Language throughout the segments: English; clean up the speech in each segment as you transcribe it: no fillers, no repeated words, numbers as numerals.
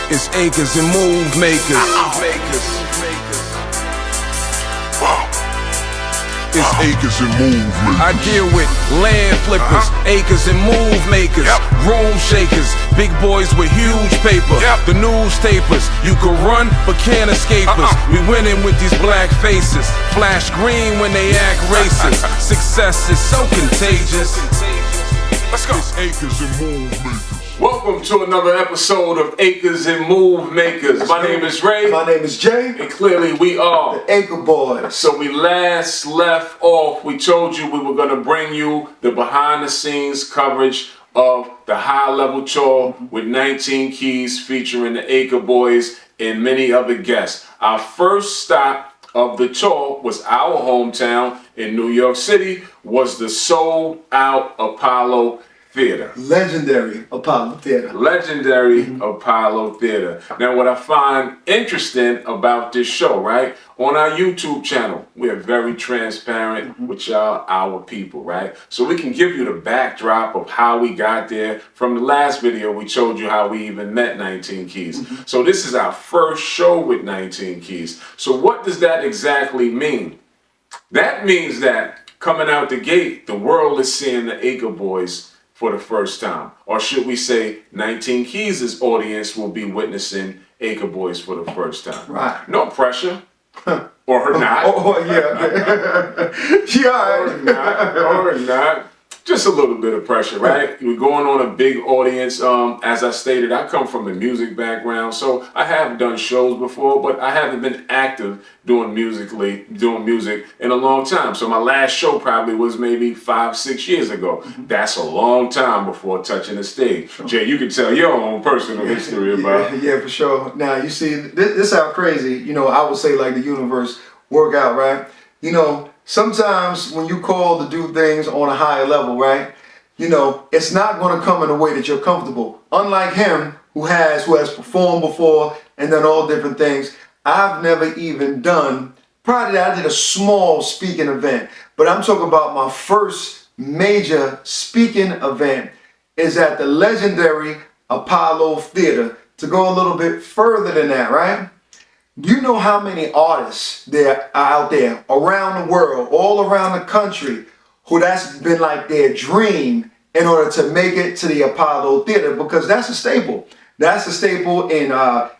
It's acres and move makers. It's acres and move makers. I deal with land flippers, acres and move makers, room shakers, big boys with huge paper, the newspapers. You can run but can't escape us. We winning with these black faces, flash green when they act racist. Success is so contagious. Let's go. It's acres and move makers. Welcome to another episode of Acres and Move Makers. My name is Ray. My name is Jay. And clearly we are the Acre Boyzz. So we last left off, we told you we were going to bring you the behind the scenes coverage of the high level tour with 19 Keys featuring the Acre Boyzz and many other guests. Our first stop of the tour was our hometown in New York City, was the sold out Apollo Theater. Legendary Apollo Theater. Legendary Apollo Theater. Now what I find interesting about this show, right? On our YouTube channel, we are very transparent with y'all, our people, right? So we can give you the backdrop of how we got there. From the last video, we showed you how we even met 19 Keys. So this is our first show with 19 Keys. So what does that exactly mean? That means that coming out the gate, the world is seeing the Acre Boyzz for the first time. Or should we say 19 Keys' audience will be witnessing Acre Boyzz for the first time. Right. No pressure. Or not. Yeah. Yeah. Or not. Just a little bit of pressure, right? We're going on a big audience. As I stated, I come from a music background, so I have done shows before, but I haven't been active doing music in a long time. So my last show probably was maybe 5-6 years ago. That's a long time before touching the stage. Sure. Jay, you can tell your own personal history about it. Yeah, for sure. Now, you see, this how crazy, I would say like the universe work out, right? Sometimes when you call to do things on a higher level, right? It's not going to come in a way that you're comfortable. Unlike him, who has performed before and done all different things, I've never even done. Probably I did a small speaking event, but I'm talking about my first major speaking event is at the legendary Apollo Theater. To go a little bit further than that, right? You know how many artists there are out there around the world, all around the country, who that's been like their dream in order to make it to the Apollo Theater, because that's a staple. That's a staple in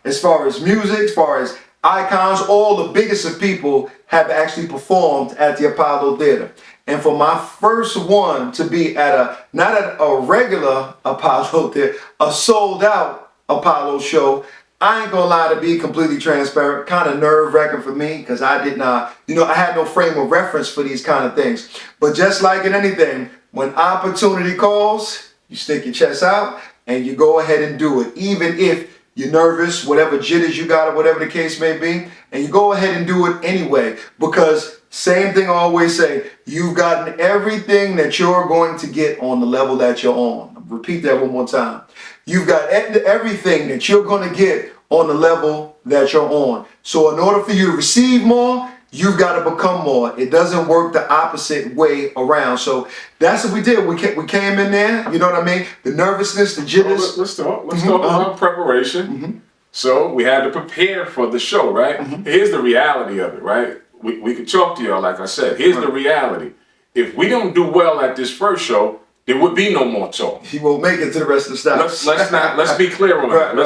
as far as music, as far as icons. All the biggest of people have actually performed at the Apollo Theater. And for my first one to be at not at a regular Apollo Theater, a sold out Apollo show, I ain't gonna lie, to be completely transparent, kind of nerve-wracking for me, because I did not, I had no frame of reference for these kind of things. But just like in anything, when opportunity calls, you stick your chest out and you go ahead and do it. Even if you're nervous, whatever jitters you got or whatever the case may be, and you go ahead and do it anyway. Because same thing I always say, you've gotten everything that you're going to get on the level that you're on. I'll repeat that one more time. You've got everything that you're going to get on the level that you're on. So in order for you to receive more, you've got to become more. It doesn't work the opposite way around. So that's what we did. We came in there, you know what I mean? The nervousness, the jitters. Let's talk about preparation. So we had to prepare for the show, right? Here's the reality of it, right? We could talk to y'all, like I said. Here's the reality. If we don't do well at this first show, there would be no more talk. He won't make it to the rest of the stops. Let's be clear on that.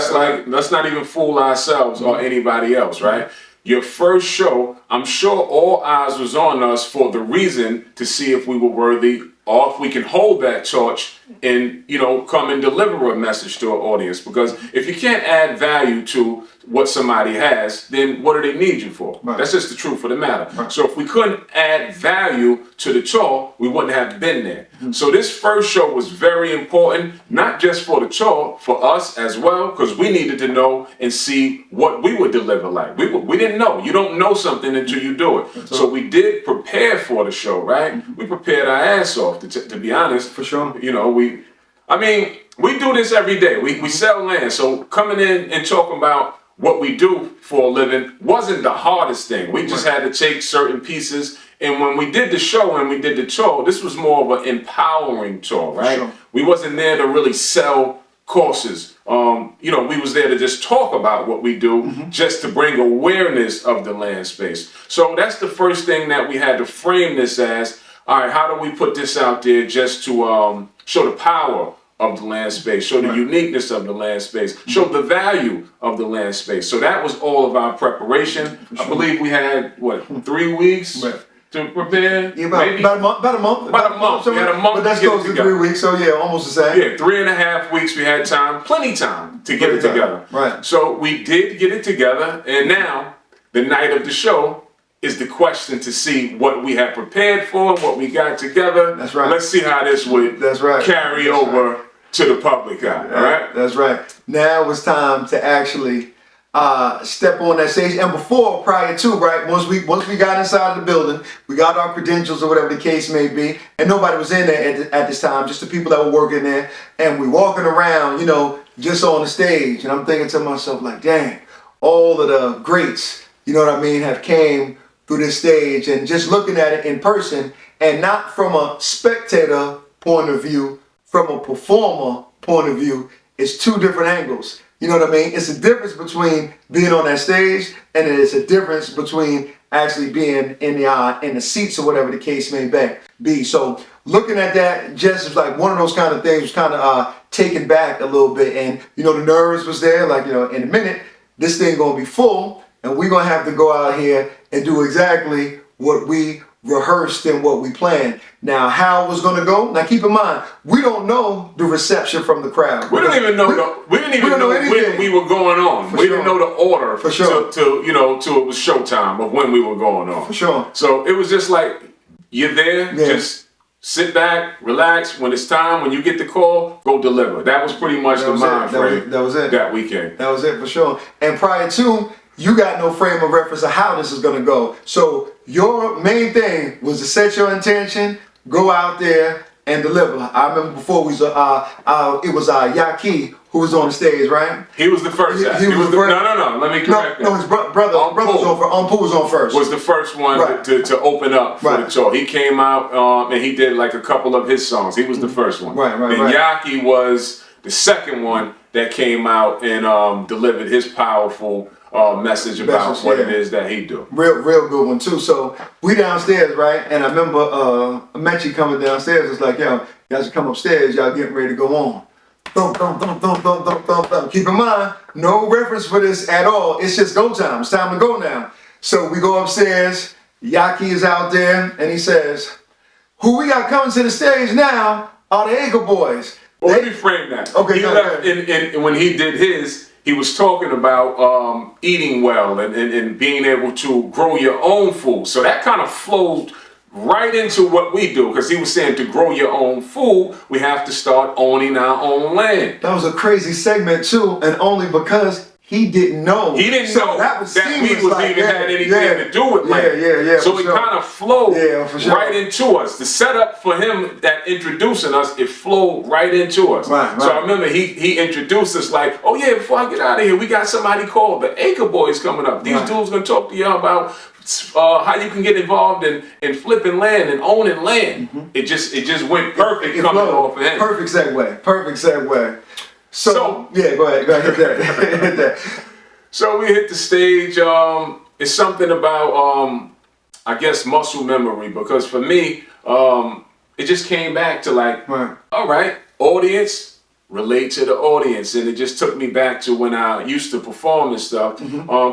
Let's not even fool ourselves or anybody else, right? Your first show, I'm sure all eyes was on us for the reason to see if we were worthy or if we can hold that torch and, come and deliver a message to our audience. Because if you can't add value to what somebody has, then what do they need you for? Right. That's just the truth of the matter. Right. So if we couldn't add value to the tour, we wouldn't have been there. So this first show was very important, not just for the tour, for us as well, because we needed to know and see what we would deliver like. We didn't know. You don't know something until you do it. So we did prepare for the show, right? We prepared our ass off, to be honest. For sure. We do this every day. We sell land. So coming in and talking about what we do for a living wasn't the hardest thing. We just had to take certain pieces. And when we did the show and we did the tour, this was more of an empowering tour, right? Sure. We wasn't there to really sell courses. You know, we was there to just talk about what we do, just to bring awareness of the land space. So that's the first thing that we had to frame this as. All right, how do we put this out there just to show the power of the land space, show the uniqueness of the land space, show the value of the land space. So that was all of our preparation. I believe we had, what, 3 weeks to prepare? Yeah, about a month. About a month. We had a month. But that's close to 3 weeks, so yeah, almost the same. Yeah, 3.5 weeks we had time, plenty time to get it together. Right. So we did get it together, and now the night of the show is the question to see what we had prepared for, what we got together. That's right. Let's see how this would carry over to the public eye. All right. That's right. Now it's time to actually step on that stage. And prior to, right, once we got inside the building, we got our credentials or whatever the case may be, and nobody was in there at this time, just the people that were working there, and we walking around, you know, just on the stage, and I'm thinking to myself like, dang, all of the greats, you know what I mean, have came through this stage, and just looking at it in person, and not from a spectator point of view, from a performer point of view, it's two different angles. You know what I mean? It's a difference between being on that stage, and it's a difference between actually being in the seats or whatever the case may be. So looking at that just is like one of those kind of things, was kind of taken back a little bit, and you know the nerves was there. Like, you know, in a minute this thing gonna be full, and we're gonna have to go out here and do exactly what we rehearsed and what we planned. Now, how it was going to go? Now, keep in mind, we don't know the reception from the crowd. We don't even know. We didn't even know when we were going on. We didn't know the order for sure. Till it was showtime of when we were going on. For sure. So it was just like, you're there, just sit back, relax. When it's time, when you get the call, go deliver. That was pretty much the mind frame. That was it. That weekend. That was it for sure. And prior to, you got no frame of reference of how this is going to go. So your main thing was to set your intention, go out there and deliver. I remember before it was Yaki who was on the stage, right? He was the first. He was the first. No. Let me correct that. No, his brother was on first. Was the first one to open up for the tour. He came out and he did like a couple of his songs. He was the first one. Right. And Yaki was the second one that came out and delivered his powerful message about what it is that he do. Real good one too. So we downstairs, right? And I remember Mechi coming downstairs. It's like, yo, y'all should come upstairs. Y'all getting ready to go on. Thump, thump, thump, thump, thump, thump, thump, thump. Keep in mind, no reference for this at all. It's just go time. It's time to go now. So we go upstairs. Yaki is out there, and he says, "Who we got coming to the stage now are the Acre Boyzz." Well, let me frame that. Okay. He left, and when he did his, he was talking about eating well and being able to grow your own food. So that kind of flowed right into what we do, because he was saying to grow your own food, we have to start owning our own land. That was a crazy segment too, and only because he didn't know. He didn't know that we was like, even had anything to do with land. Yeah. So it kind of flowed right into us. The setup for him that introducing us, it flowed right into us. Right. So I remember he introduced us like, oh yeah, before I get out of here, we got somebody called the Acre Boyzz coming up. These dudes gonna talk to y'all about how you can get involved in flipping land and owning land. It just went perfect coming off of him. Perfect segue. So yeah, go ahead, hit that. So we hit the stage. It's something about I guess muscle memory, because for me, it just came back to like, all right, audience, relate to the audience, and it just took me back to when I used to perform and stuff.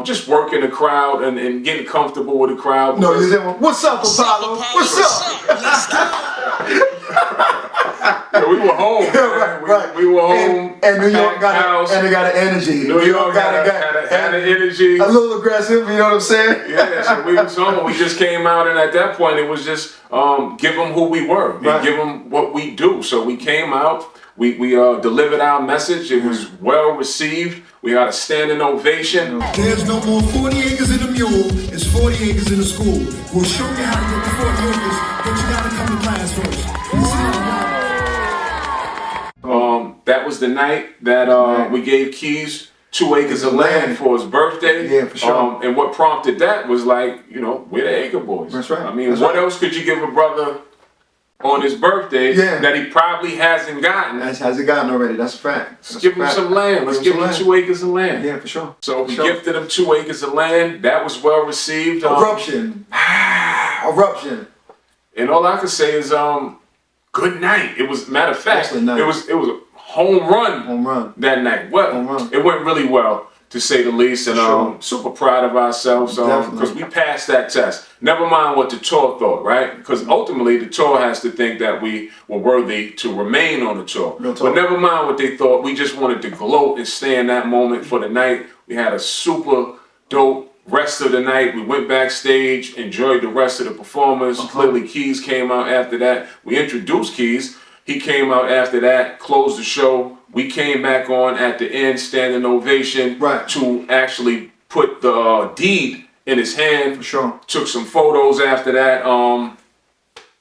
Just working the crowd and getting comfortable with the crowd. No, you said, "What's up, Apollo? What's up?" Let's go. Yeah, we were home. Right. We were home. And New York got an energy. New York had an energy. A little aggressive, you know what I'm saying? Yeah, so we was home. We just came out, and at that point, it was just give them who we were and give them what we do. So we came out. We delivered our message. It was well received. We got a standing ovation. There's no more 40 acres in a mule. It's 40 acres in a school. We'll show you how to get the 40 acres, but you gotta come to class first. That was the night that we gave Keys 2 acres of land for his birthday. Yeah, for sure. And what prompted that was like, we're the Acre Boyzz. That's right. I mean, what else could you give a brother on his birthday Yeah. that he probably hasn't gotten. Has it gotten already? That's a fact. Let's give him some land. Let's give him 2 acres of land. Yeah, for sure. So we For sure. gifted him 2 acres of land. That was well received. Eruption. Eruption. And all I can say is, good night. It was, matter of fact, Excellent night. it was a home run. Home run. That night. Well, Home run. it went really well, to say the least, and Sure. super proud of ourselves because we passed that test. Never mind what the tour thought, right? Because ultimately the tour has to think that we were worthy to remain on the tour. Real talk. But never mind what they thought. We just wanted to gloat and stay in that moment for the night. We had a super dope rest of the night. We went backstage, enjoyed the rest of the performers. Clearly Keys came out after that. We introduced Keys. He came out after that, closed the show. We came back on at the end, standing ovation, Right. to actually put the deed in his hand. For sure. Took some photos after that.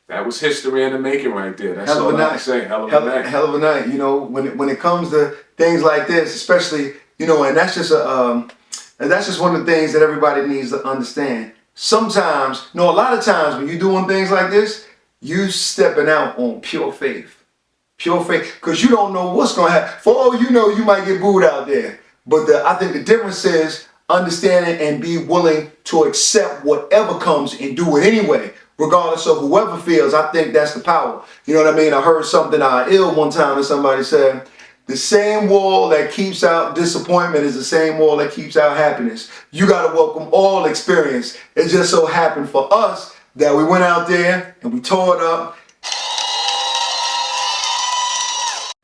That was history in the making right there. That's Hell of all a I night. can say. Hell of a night. Hell of a night. You know, when it comes to things like this, especially, you know, and that's just one of the things that everybody needs to understand. Sometimes, a lot of times when you're doing things like this, you stepping out on pure faith. Pure faith, because you don't know what's going to happen. For all you know, you might get booed out there. But I think the difference is understanding and be willing to accept whatever comes and do it anyway, regardless of whoever feels. I think that's the power. You know what I mean? I heard something ill one time, and somebody said, the same wall that keeps out disappointment is the same wall that keeps out happiness. You got to welcome all experience. It just so happened for us that we went out there and we tore it up.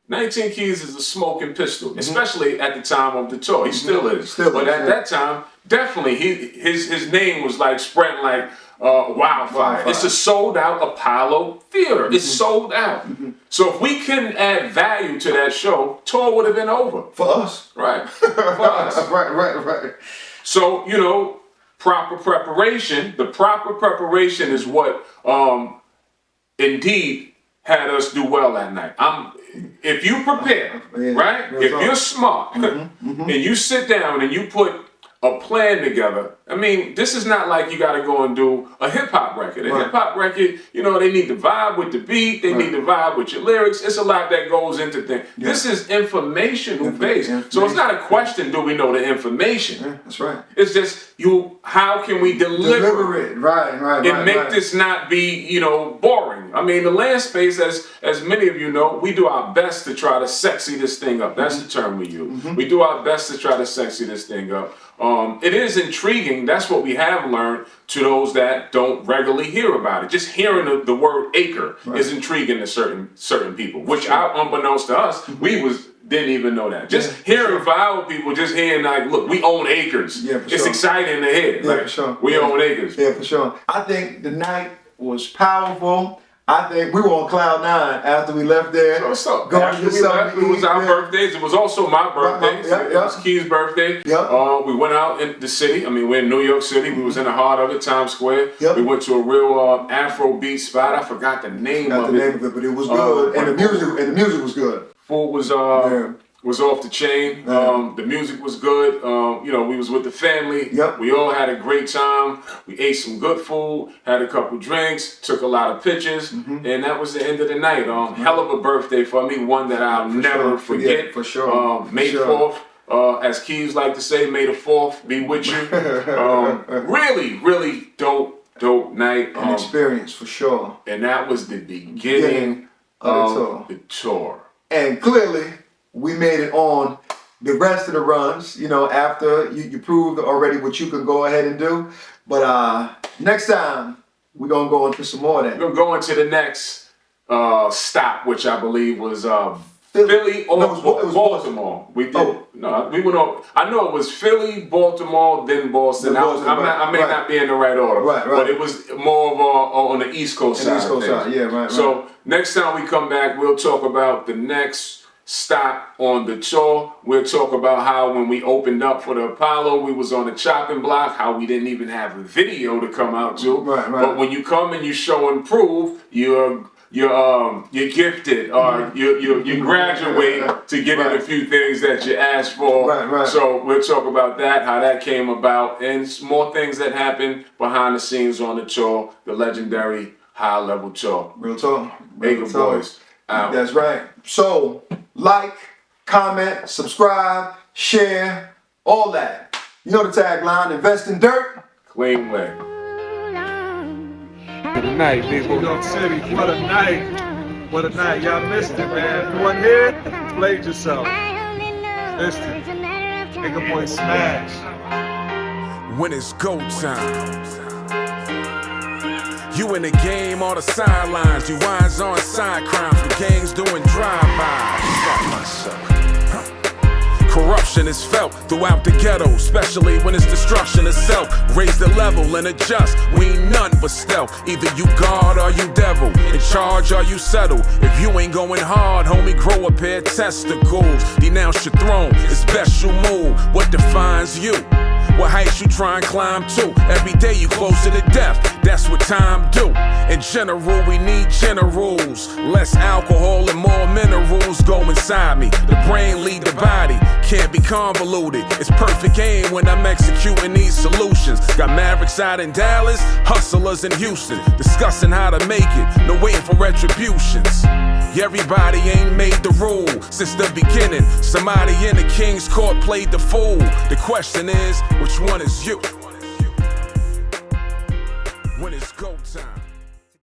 19 Keys is a smoking pistol, especially at the time of the tour. He still is. But at that time, definitely, his name was like spreading like wildfire. It's a sold out Apollo Theater. It's sold out. So if we couldn't add value to that show, tour would have been over. For us. Right. For us. Right. So, you know, proper preparation. The proper preparation is what indeed had us do well that night. If you prepare, right? If you're smart and you sit down and you put a plan together, I mean, this is not like you got to go and do a hip hop record. A hip hop record, you know, they need to vibe with the beat, they need to vibe with your lyrics. It's a lot that goes into things. This is informational based. So it's not a question, do we know the information? Yeah, that's right. It's just how can we deliver it? Right. And make this not be, you know, boring. I mean, the land space, as many of you know, we do our best to try to sexy this thing up. That's the term we use. We do our best to try to sexy this thing up. It is intriguing. That's what we have learned to those that don't regularly hear about it. Just hearing the word acre is intriguing to certain people, which unbeknownst to us, didn't even know that. Just hearing for our people, just hearing like, look, we own acres. Yeah, for it's sure. exciting to hear. Yeah, like, for sure. We own acres. Yeah, for sure. I think the night was powerful. I think we were on cloud 9 after we left there. What's up? Going After to we left, it was our birthdays. It was also my birthday. It was Key's birthday. We went out in the city. I mean, we're in New York City. We was in the heart of it, Times Square. We went to a real Afro beat spot. I forgot the name of it. But it was good, and the music was good. Food was off the chain. The music was good. You know, we was with the family. We all had a great time. We ate some good food, had a couple drinks, took a lot of pictures, and that was the end of the night. Hell of a birthday for me, one that I'll never forget. For sure. May 4th, as Keys like to say, May the 4th be with you. Really dope night. An experience for sure. And that was the beginning of the tour. And clearly, we made it on the rest of the runs, you know, after you proved already what you could go ahead and do. But next time, we're going to go into some more of that. We're going to go into the next stop, which I believe was Philly or it was Baltimore. We did. No, we went on. I know it was Philly, Baltimore, then Boston. I may not be in the right order. But it was more of on the East Coast side. East Coast side, yeah, right. So next time we come back, we'll talk about the next stop on the tour. We'll talk about how when we opened up for the Apollo, we was on the chopping block, how we didn't even have a video to come out to. But when you come and you show and prove, you're gifted, or you graduate to get in a few things that you asked for. So we'll talk about that, how that came about, and more things that happened behind the scenes on the tour, the legendary High Level Talk. Real talk. Acre Boyzz. Out. That's right. So, like, comment, subscribe, share, all that. You know the tagline, invest in dirt. Clean way. What a night, people. New York City, what a night. What a night. Y'all missed it, man. You wasn't here? Played yourself. Missed it. Acre Boyzz smash. When it's go time. You in the game on the sidelines. You wines on side crimes. The gangs doing drive-bys. Corruption is felt throughout the ghetto, especially when it's destruction of self. Raise the level and adjust. We ain't none but stealth. Either you God or you devil. In charge or you settle. If you ain't going hard, homie, grow a pair of testicles. Denounce your throne. It's best you move. What defines you? What heights you try and climb to? Every day you closer to death. That's what time do. In general, we need generals. Less alcohol and more minerals go inside me. The brain lead the body. Can't be convoluted. It's perfect aim when I'm executing these solutions. Got Mavericks out in Dallas, hustlers in Houston, discussing how to make it. No waiting for retributions. Everybody ain't made the rule since the beginning. Somebody in the king's court played the fool. The question is, which one is you? When it's go time.